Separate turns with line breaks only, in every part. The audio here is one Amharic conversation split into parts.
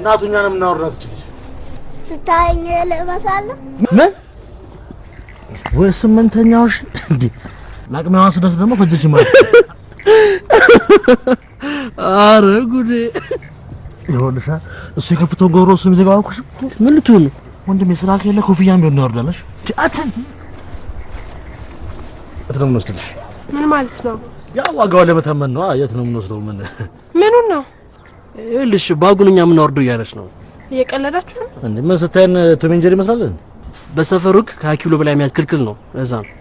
እናቱኛንም እናወራት ይችላል
ስታየኝ ለማሳለ
ምን ወይ ስምንተኛው እንዴ ላቅመዋ ስደስ ደግሞ ፈጀች ማለት
አረ ጉዴ
ይኸውልሽ እሱ የከፍተው ጎሮ እሱ የሚዘጋው እኮ
ምን ልትሆን ነው
ወንድሜ ስራ ከሌለ ኮፍያም ቢሆን ያወርዳለሽ አትነው ወስደልሽ
ምን ማለት ነው
ያው ዋጋው ለመተመን ነው የት ነው የምንወስደው
ምኑን ነው
ይኸውልሽ ባጉንኛ ምን ወርዶ ያለሽ ነው
እየቀለዳችሁ ነው
እንዴ ምን ስታይን ቶሜንጀሪ ይመስላል
በሰፈሩክ ከኪሎ በላይ የሚያስከልክል ነው ለዛ ነው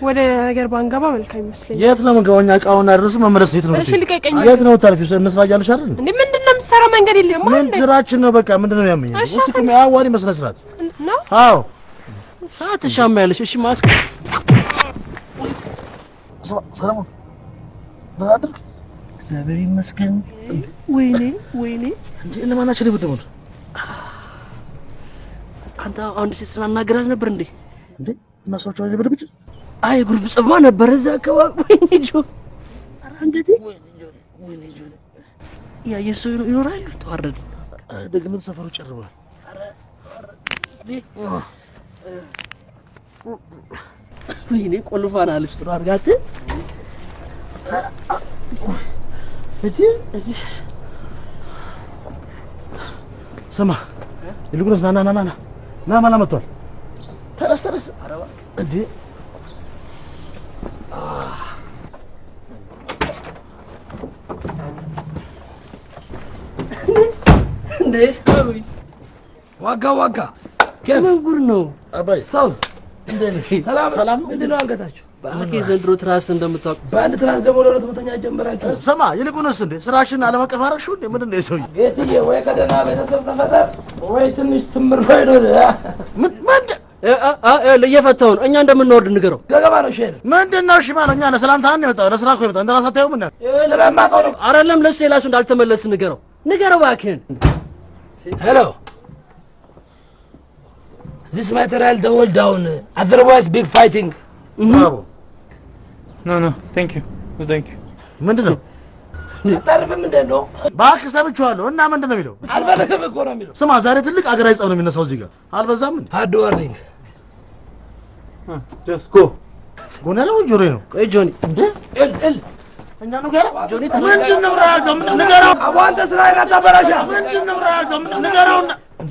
ወደ ነገር ባንገባ መልካም ይመስለኛል
የት ነው መንገውኛ ቃውና ድረስ መመለስ የት ነው
እሺ ልቀቀኝ
የት ነው ታልፊው እንስራ ያለሽ አይደል
እንዴ ምንድነው የምትሰራው መንገድ የለም
ምን ስራችን ነው በቃ ምንድነው ያመኝ እስቲ ቁም አዋሪ መስለ ስራት
ነው
አዎ
ሰዓት ሻማ ያለሽ እሺ ማስ
ሰላም ባድር
እግዚአብሔር ይመስገን ወይኔ
ለማናችሁ ልብደው
አንተ አንድ ሴት ስናናገራል ነበር እንዴ
እና ሰዎች ወደ ልብድ
አይ ግሩፕ ጽባ ነበር እዛ አካባቢ ወይኔ ጆ አራንገቴ ወይኔ ጆ ያየር ሰው ይኖራል ተዋረደ
ደግሞ ሰፈሩ ጨርቧል
ወይኔ ቆልፋና አለች ጥሩ አርጋት
እጂ ሰማ ይልቁንስ ና ማላ መጥቷል ተረስተረስ አረባ እንዴ
እንደሰሩኝ
ዋጋ
ከመንጉር ነው
አባይ
ሳውዝ
እንደነሽ
ሰላም ምንድነው አንገታችሁ
ባኬ ዘንድሮ ትራስ እንደምታውቁ
በአንድ ትራስ ደግሞ ለሁለት መተኛ ጀመራችሁ
ሰማ ይልቁንስ እንዴ ስራሽን አለማቀፍ አረግሽው እንዴ ምንድን ነው የሰውዬ
ጌትዬ ወይ ከደህና ቤተሰብ ተፈጠር ወይ ትንሽ ትምር ባይኖር
ምን
ለየፈታው ነው እኛ እንደምንወርድ ንገረው
ገገባ ነው ሸል
ምንድነው እሺ ማለት እኛ ለሰላምታ ነው የመጣው ለስራ እኮ የመጣው እንደራስ አታየውም እና
ስለማውቀው ነው
አይደለም ለሱ የላሱ እንዳልተመለስ ንገረው ባክህን
ሄሎ This material the whole down otherwise big fighting
bravo
no thank you
ምንድነው
አታርፍ ምንድነው
ባክ ሰምቼዋለሁ እና ምንድነው የሚለው
አልበለከም እኮ ነው የሚለው
ስማ ዛሬ ትልቅ አገራዊ ጸብ ነው የሚነሳው እዚህ ጋር አልበዛም እንዴ
hard warning
just go
ጎናለው ጆሮ ነው
ቆይ ጆኒ
እንዴ እል እኛ ነው ጋር ጆኒ ምንድነው ራጋው ንገረው
አዋንተ ስራዬን አታበላሻ
ምንድነው ራጋው ንገረው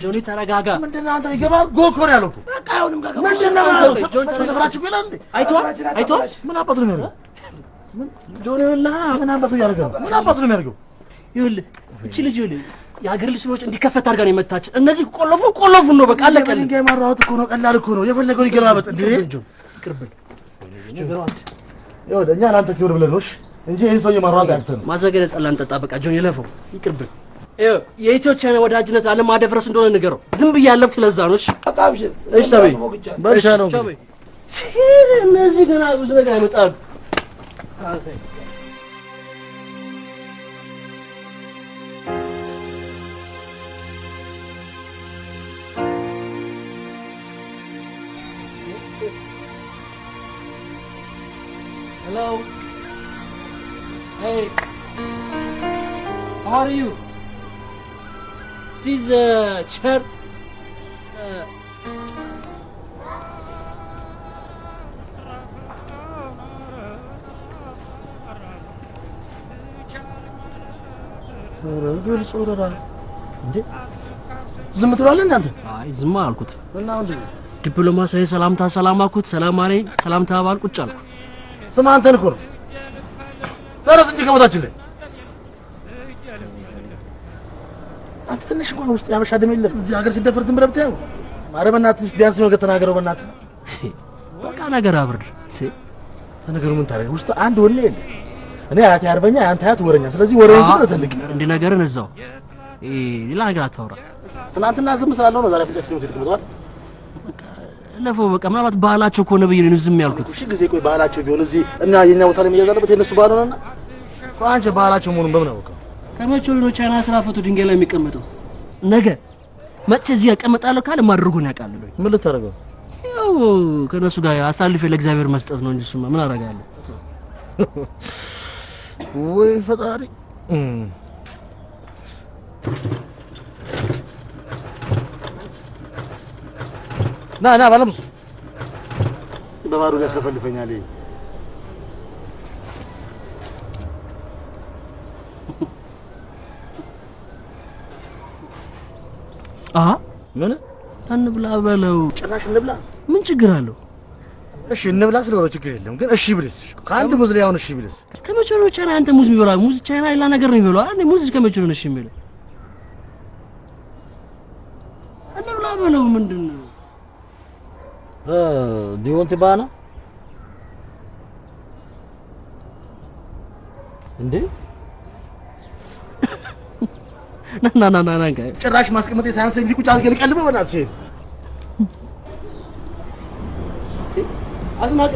ጆኒ ተረጋጋ
ምንድነው አንተ ይገባል ጎኮር ያለው
በቃ አይሆንም ጋር
ምንድነው ተሰብራችሁ ይላል እንዴ
አይቶ
ምን አባቱ ነው የሚያደርገው
ጆኒ ወላ
ምን አባቱ ያደርጋል ምን አባቱ ነው የሚያደርገው
ይኸውልህ እቺ ልጅ የሀገር ልጅ ስለሆነች እንዲከፈት አድርጋ ነው የመታችን እነዚህ ቆለፉን ነው በቃ አለቀልኝ
ድንጋይ ማራወጥ እኮ ነው ቀላል እኮ ነው የፈለገውን ይገላበጥ እንዴ
ይቅርብን
ይኸውልህ እኛ ለአንተ ክብር ብለን ነው እንጂ ይሄን ሰውዬ ማራወጥ አያቅተንም
ማዘገደል ጠላ እንጠጣ በቃ ጆኒ ለፈው ይቅርብን የኢትዮቻና ወዳጅነት አለማደፍረስ እንደሆነ ንገረው ዝም ብዬ ያለፍኩ ስለዛ ነው እሺ ተበይ
በልሻለው
እነዚህ ገና ብዙ ነገር አይመጣሉ Hello. Hey. How are you? This is chair.
ግልጽ ወረራ እንዴ ዝም ትላለህ እናንተ
አይ ዝም አልኩት
እና እንዴ
ዲፕሎማሲያዊ ሰላምታ ሰላም አልኩት ሰላም አለኝ ሰላምታ ባል ቁጭ አልኩ
ስማ አንተን እኮ ነው ተረስ እንጂ ከቦታችን ላይ አንተ ትንሽ እንኳን ውስጥ ያበሻ ደም የለም እዚህ ሀገር ሲደፈር ዝም ብለህ ብታየው ኧረ በእናትህ ቢያንስ ነው ከተናገረው በእናትህ
በቃ ነገር አብርድ
ተነገሩ ምን ታረጋለህ ውስጥ አንድ ወኔ የለ እኔ አያቴ አርበኛ አንተ አያት ወረኛ ስለዚህ ወሬውን ዝም ተሰልክ
እንዴ ነገርን እዛው ሌላ ነገር አታወራ
ትናንትና ዝም ስላለው ነው ዛሬ ፍንጫ ሲሞት ይተቀመጣል
ለፈው በቃ ምናልባት ባህላቸው ከሆነ ብዬ ነው ዝም ያልኩት
እሺ ጊዜ ቆይ ባህላቸው ቢሆን እዚህ እና የኛ ቦታ ላይ የሚያዛለበት የነሱ ባህል ነውና አንቺ ባህላቸው መሆኑን በምን አወቀው
ከመቼው ነው ቻይና ስራ ፈቱ ድንጋይ ላይ የሚቀመጠው ነገ መቼ እዚህ ያቀመጣለሁ ካለ ማድረጉን ያውቃል
ምን ልታረጋው
ያው ከነሱ ጋር አሳልፌ ለእግዚአብሔር መስጠት ነው እንጂ እሱማ ምን አደርጋለሁ ወይ ፈጣሪ
ና ባለሙስ በባዶ ያስፈልፈኛል። ምን
እንብላ በለው።
ጭራሽ እንብላ?
ምን ችግር አለው?
እሺ እንብላ ስለሆነ ችግር የለም። ግን እሺ ብልስ ከአንድ ሙዝ ላይ አሁን እሺ ብልስ
ከመቼ ነው ቻይና አንተ ሙዝ የሚበላ? ሙዝ ቻይና ሌላ ነገር ነው የሚበላው። አንተ ሙዝ ከመቼ ነው እሺ የሚለው? እንብላ በለው። ምንድነው
ዲዮንት ባና እንዴ?
ና
ጭራሽ ማስቀመጤ ሳይንስ እዚህ ቁጭ አድርገህ ልቀልበህ በእናትህ ሼህ
አስማት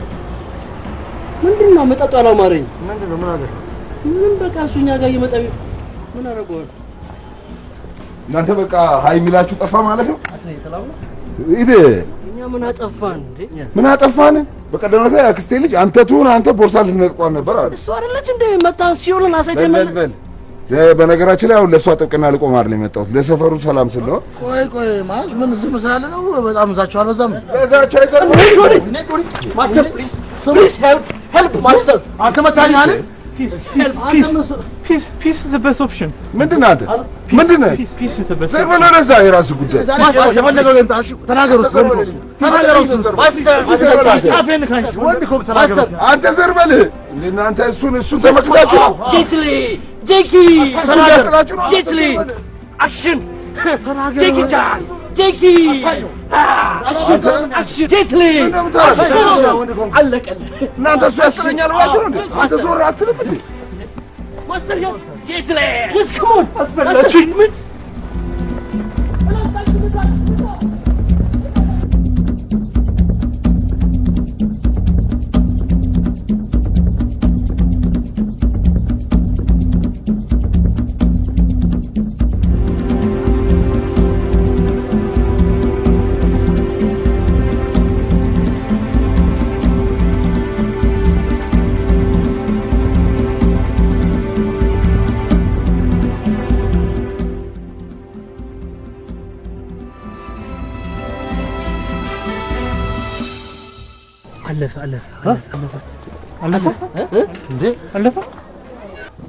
ምንድነው መጣጣው? አላማረኝ።
ምንድነው? ምን አደረገ?
ምን በቃ እሱኛ ጋር እየመጣ ምን አደረገው?
እናንተ በቃ ሀይ ሚላችሁ ጠፋ ማለት ነው።
አስኔ ሰላም ነው።
እኔ
ምን አጠፋን እንዴ?
ምን አጠፋን? በቀደም ዕለት አክስቴ ልጅ አንተ ቦርሳ ልትነጥቋን ነበር አለ።
እሱ አይደለች እንዴ መጣ ሲሆን አሳይተን
በል በነገራችን ላይ አሁን ለሷ ጥብቅና ልቆም አይደል የመጣሁት ለሰፈሩ ሰላም ስለሆነ።
ቆይ ማለት ምን ዝም ስላለ ነው? በጣም እዛቸው አልበዛም?
እዛቸው አይቀርም።
ማስተር ፕሊዝ ሄልፕ ማስተር።
አንተ መታኝ አለ።
Peace is the best option.
ምንድነው አንተ? ምንድነው?
Peace is the best
ዘር በለው ለዛ የራስህ ጉዳይ።
የፈለገው ይምጣ። እሺ ተናገሩት። አፌን ካንቺ ወንድ ኮክ ተናገሩት።
አንተ ዘር በል እናንተ እሱን ተመክታችሁ ነው።
ጄትሊ ጄኪ
ያስጥላችሁ ነው።
ጄትሊ አክሽን ጄኪ ቻን ጄኪ አክሽን ጄትሊ አለቀለ።
እናንተ እሱ ያስጥለኛል ማለት ነው እንዴ? አንተ ዞር አትልም እንዴ?
ማስተር ጄትሊ yes come on አስበላችሁ ምን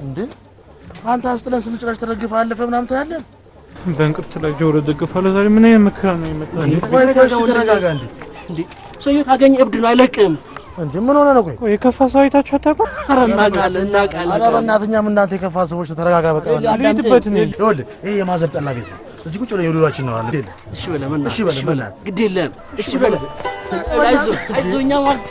እንዴ አንተ አስጥለን ስንጭራሽ ተደግፈ አለፈ ምናምን ትላለህ።
በእንቅርት ላይ ጆሮ ደግፋለሁ። ዛሬ ምን አይነት መከራ ነው የመጣው?
ቆይ ተረጋጋ እንዴ
ሰውዬው ካገኘ እብድ ነው አይለቅም
እንዴ ምን ሆነ ነው?
ቆይ የከፋ ሰው አይታችሁ አታውቁም?
ኧረ እናውቃለን። ኧረ
በእናትህ እኛም እንዳንተ የከፋ ሰዎች ተረጋጋ። በቃ
ልሂድበት ነው።
ይኸውልህ ይሄ የማዘር ጠላ ቤት ነው። እዚህ ቁጭ ብለን የውሏችን ነው አይደል?
እሺ በለ ግድ የለም እሺ በለ አይዞኛ ማለት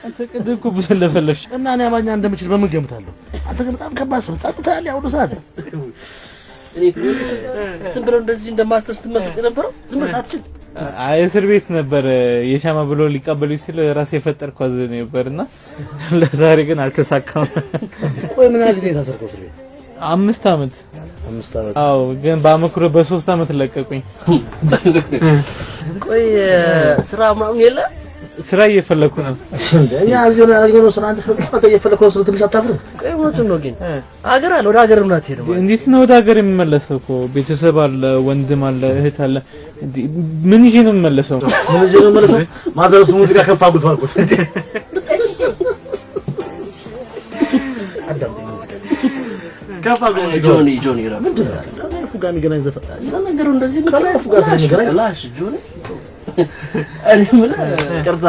አንተ ቅድም እኮ ብሰለፈለሽ
እና እኔ አማርኛ እንደምችል በምን ገምታለሁ? አንተ ግን በጣም ከባድ ሰው ጸጥታ ያለ ያው ሰዓት
ዝም ብለው እንደዚህ እንደማስተር ስትመስል ነበረው። ዝም ብለህ ሳትችል
እስር ቤት ነበር የሻማ ብሎ ሊቀበሉኝ ሲል ራሴ የፈጠርኩት አዘ ነበርና ለዛሬ ግን አልተሳካም።
ቆይ ምን ያህል ጊዜ ታሰርከው እስር ቤት?
5 ዓመት። አዎ ግን በአመክሮ በ3 ዓመት ለቀቁኝ።
ቆይ ስራ ምናምን የለ?
ስራ እየፈለኩ ነው።
እኛ እዚህ ነው ያገኘነው። ስራ አንተ እየፈለኩ ነው። ስለ ትንሽ አታፍርም?
ቆይ እውነቱን ነው ግን ሀገር አለ። ወደ ሀገር ምናት ሄደው
እንዴት ነው ወደ ሀገር የምመለሰው? እኮ ቤተሰብ አለ፣ ወንድም አለ፣ እህት አለ። ምን ይዤ ነው የምመለሰው?
ማዘርስ ሙዚቃ ከፍ አጉት አልኩት እንዴ
ጆኒ ራ
ከላይፉ ጋር የሚገናኝ ዘፈን
ስለነገሩ እንደዚህ
ከላይፉ ጋር ስለሚገናኝ
ላሽ ጆኒ እኔ ምን ቅርታ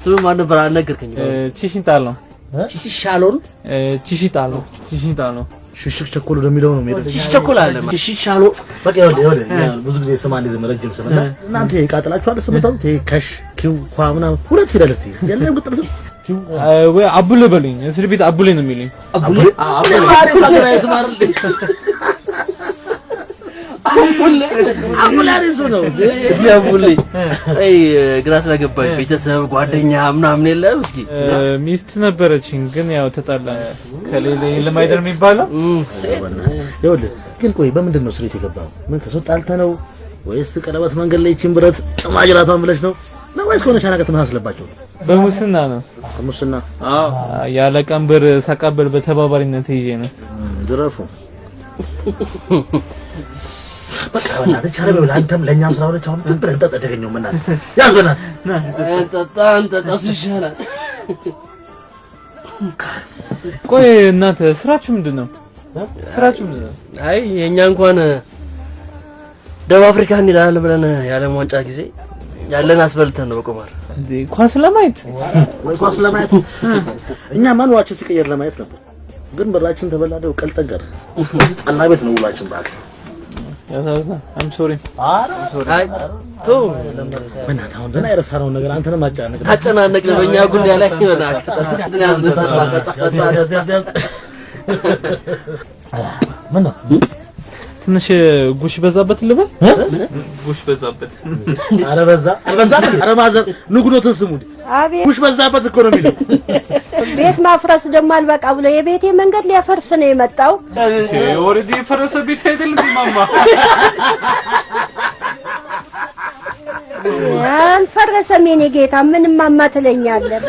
ስሙ ማን ነበር አልነገርከኝም?
ቺሽንታል ነው።
ቺሽሻሎን
ቺሽታል ነው።
ሽሽክ ቸኮል ወደሚለው ነው የሚሄደው።
ቺሽ ቸኮል አለ ቺሽሻሎ
በቃ ይኸውልህ ብዙ ጊዜ ስም አንድ ዝም ረጅም ስም እና እናንተ ይቃጥላችኋል። ስምታው ከሽ ኪው ኳ ምናምን ሁለት ፊደል እስቲ የለም ቁጥር ስም ኪው
ወይ አቡሌ በሉኝ። እስር ቤት አቡሌ ነው የሚሉኝ።
አቡሌ
ሀገር አይስማርልኝ አቡሌ አሪፍ ነው
አቡሌ። አይ ግራ ስለገባኝ ቤተሰብ ጓደኛ ምናምን የለም። እስኪ
ሚስት ነበረችኝ ግን ያው ተጣላን። ከሌላ ለማይደር የሚባለው
ይኸውልህ ግን ቆይ በምንድን ነው እስር ቤት የገባው? ምን ከሰው ጣልተህ ነው ወይስ ቀለበት መንገድ ላይ ይቺን ብረት ማጅራቷን ብለሽ ነው ወይስ ከሆነ ሻናቀት ማስለባቸው?
በሙስና ነው።
ሙስና?
አዎ ያለ ቀንበር ሳቃበል በተባባሪነት ይዤ ነው።
ድረፉ በቃ በእናትህ ቻለ በል አንተም ለኛም ስራ ወለች። አሁን ዝም ብለን እንጠጣ ደገኘው ምናምን ያዝ በእናትህ
እንጠጣ ይሻላል።
ቆይ እናንተ ስራችሁ ምንድነው? ስራችሁ ምንድነው?
አይ የኛ እንኳን ደቡብ አፍሪካ እንሄዳለን ብለን የዓለም ዋንጫ ጊዜ ያለን አስበልተን ነው በቁማር
እንዴ ኳስ ለማየት
ወይ ኳስ ለማየት እኛ ማን ዋች ሲቀየር ለማየት ነበር። ግን በራችን ተበላደው ቀልጠንቀር ጠላ ቤት ነው ውላችን ባክ
ያሳዝና አም ሶሪ
አይ ቶ
በእናትህ አሁን ደህና የረሳነው ነገር አንተንም
አጨናነቅ በእኛ ጉዳይ ላይ ይሆናል።
ምን ነው
ትንሽ ጉሽ በዛበት ልበል? ጉሽ በዛበት
አለበዛ አረማዘር ንጉዶትን ስሙድ
አቤት
ጉሽ በዛበት እኮ ነው የሚለው።
ቤት ማፍረስ ደግሞ አልበቃ ብሎ የቤቴ መንገድ ሊያፈርስ ነው የመጣው።
ኦሬዲ ፈረሰ ቤት አይደል ማማ?
አልፈረሰም የኔ ጌታ ምንም ማማ ትለኛለህ።